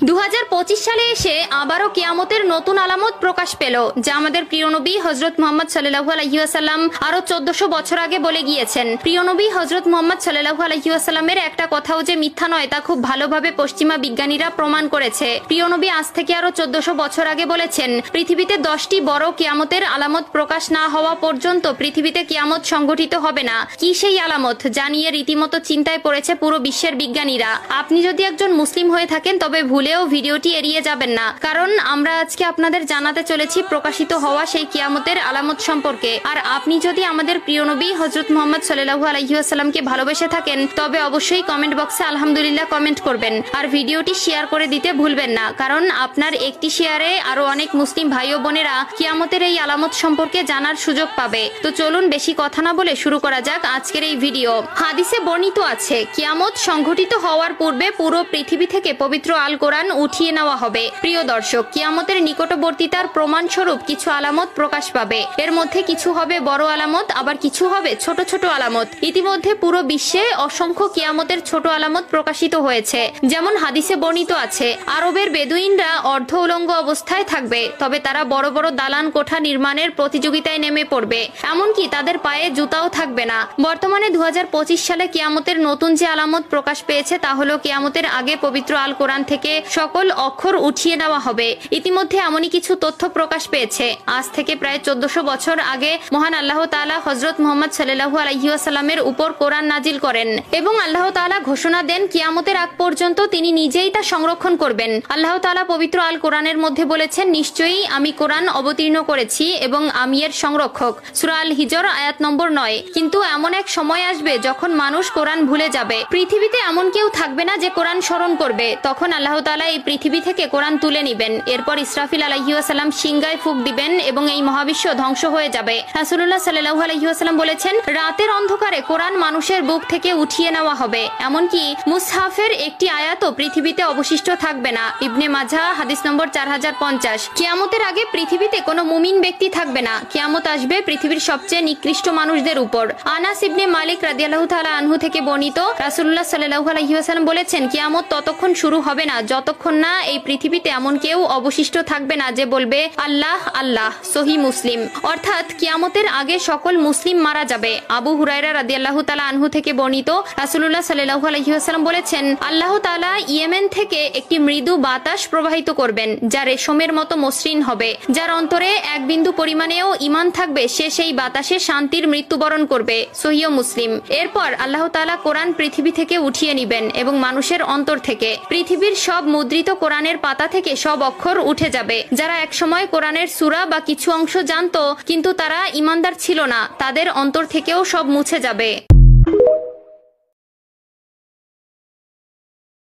2025 সালে এসে আবারও কিয়ামতের নতুন আলামত প্রকাশ পেল, যা আমাদের প্রিয় নবী হযরত মুহাম্মদ সাল্লাল্লাহু আলাইহি ওয়াসাল্লাম আরো 1400 বছর আগে বলে গিয়েছেন। প্রিয় নবী হযরত মুহাম্মদ সাল্লাল্লাহু আলাইহি ওয়াসাল্লামের একটা কথাও যে মিথ্যা নয় তা খুব ভালোভাবে পশ্চিমা বিজ্ঞানীরা প্রমাণ করেছে। প্রিয় নবী আজ থেকে আরো 1400 বছর আগে বলেছেন, পৃথিবীতে 10টি বড় কিয়ামতের আলামত প্রকাশ না হওয়া পর্যন্ত পৃথিবীতে কিয়ামত সংঘটিত হবে না। কি সেই আলামত যা নিয়ে রীতিমতো চিন্তায় পড়েছে পুরো বিশ্বের বিজ্ঞানীরা? আপনি যদি একজন মুসলিম হয়ে থাকেন তবে ভুলেও ভিডিওটি এড়িয়ে যাবেন না, কারণ আমরা আজকে আপনাদের জানাতে চলেছি প্রকাশিত হওয়া সেই কিয়ামতের আলামত সম্পর্কে। আর আপনি যদি আমাদের প্রিয় নবী হযরত মুহাম্মদ সাল্লাল্লাহু আলাইহি ওয়াসাল্লামকে ভালোবেসে থাকেন তবে অবশ্যই কমেন্ট বক্সে আলহামদুলিল্লাহ কমেন্ট করবেন আর ভিডিওটি শেয়ার করে দিতে ভুলবেন না, কারণ আপনার একটি শেয়ারে আরো অনেক মুসলিম ভাই ও বোনেরা কিয়ামতের এই আলামত সম্পর্কে জানার সুযোগ পাবে। তো চলুন বেশি কথা না বলে শুরু করা যাক আজকের এই ভিডিও। হাদিসে বর্ণিত আছে, কিয়ামত সংঘটিত হওয়ার পূর্বে পুরো পৃথিবী থেকে পবিত্র আল কোরআন উঠিয়ে নেওয়া হবে। প্রিয় দর্শক, কিয়ামতের নিকটবর্তীতার প্রমাণস্বরূপ কিছু আলামত প্রকাশ পাবে। এর মধ্যে কিছু হবে বড় আলামত, আবার কিছু হবে ছোট ছোট আলামত। ইতিমধ্যে পুরো বিশ্বে অসংখ্য কিয়ামতের ছোট আলামত প্রকাশিত হয়েছে। যেমন হাদিসে বর্ণিত আছে, আরবের বেদুইনরা অর্ধ উলঙ্গ অবস্থায় থাকবে, তবে তারা বড় বড় দালান কোঠা নির্মাণের প্রতিযোগিতায় নেমে পড়বে, এমনকি তাদের পায়ে জুতাও থাকবে না। বর্তমানে 2025 সালে কিয়ামতের নতুন যে আলামত প্রকাশ পেয়েছে তা হলো কিয়ামতের আগে পবিত্র আল কোরআন থেকে সকল অক্ষর উঠিয়ে নেওয়া হবে। ইতিমধ্যে এমনই কিছু তথ্য প্রকাশ পেয়েছে। আজ থেকে প্রায় 1400 বছর আগে মহান আল্লাহ তাআলা হযরত মুহাম্মদ সাল্লাল্লাহু আলাইহি ওয়াসাল্লামের উপর কোরআন নাজিল করেন এবং আল্লাহ তাআলা ঘোষণা দেন কিয়ামতের আগ পর্যন্ত তিনি নিজেই তা সংরক্ষণ করবেন। আল্লাহ তাআলা পবিত্র আল কোরআনের মধ্যে বলেছেন, নিশ্চয়ই আমি কোরআন অবতীর্ণ করেছি এবং আমি এর সংরক্ষক। সূরা আল হিজর আয়াত নম্বর 9। কিন্তু এমন এক সময় আসবে যখন মানুষ কোরআন ভুলে যাবে। পৃথিবীতে এমন কেউ থাকবে না যে কোরআন স্মরণ করবে। তখন আল্লাহ তাআলা এই পৃথিবী থেকে কোরআন তুলে নিবেন। এরপর ইসরাফিল আলাইহিস সালাম সিংগায় ফুঁক দিবেন এবং এই মহাবিশ্ব ধ্বংস হয়ে যাবে। রাসূলুল্লাহ সাল্লাল্লাহু আলাইহি ওয়াসাল্লাম বলেছেন, রাতের অন্ধকারে কোরআন মানুষের বুক থেকে উঠিয়ে নেওয়া হবে, এমনকি মুসহাফের একটি আয়াতও পৃথিবীতে অবশিষ্ট থাকবে না। ইবনে মাজাহ হাদিস নম্বর 4050। কিয়ামতের আগে পৃথিবীতে কোনো মুমিন ব্যক্তি থাকবে না। কিয়ামত আসবে পৃথিবীর সবচেয়ে নিকৃষ্ট মানুষদের উপর। আনাস ইবনে মালিক রাদিয়াল্লাহু তাআলা আনহু থেকে বর্ণিত, রাসূলুল্লাহ সাল্লাল্লাহু আলাইহি ওয়াসাল্লাম বলেছেন, কিয়ামত ততক্ষণ শুরু হবে না যতক্ষণ না এই পৃথিবীতে এমন কেউ অবশিষ্ট থাকবে না যে বলবে আল্লাহ আল্লাহ। সহিহ মুসলিম। অর্থাৎ কিয়ামতের আগে সকল মুসলিম মারা যাবে। আবু হুরায়রা রাদিয়াল্লাহু তাআলা আনহু থেকে বর্ণিত, রাসূলুল্লাহ সাল্লাল্লাহু আলাইহি ওয়াসাল্লাম বলেছেন, আল্লাহ তাআলা ইয়েমেন থেকে একটি মৃদু বাতাস প্রবাহিত করবেন যা রেশমের মতো মসৃণ হবে। যার অন্তরে এক বিন্দু পরিমাণেও ঈমান থাকবে সে সেই বাতাসে শান্তির মৃত্যুবরণ করবে। সহিহ মুসলিম। এরপর আল্লাহ তাআলা কোরআন পৃথিবী থেকে উঠিয়ে নিবেন এবং মানুষের অন্তর থেকে পৃথিবীর সব মুদ্রিত কোরআনের পাতা থেকে সব অক্ষর উঠে যাবে। যারা একসময় কোরআনের সূরা বা কিছু অংশ জানতো কিন্তু তারা ঈমানদার ছিল না, তাদের অন্তর থেকেও সব মুছে যাবে।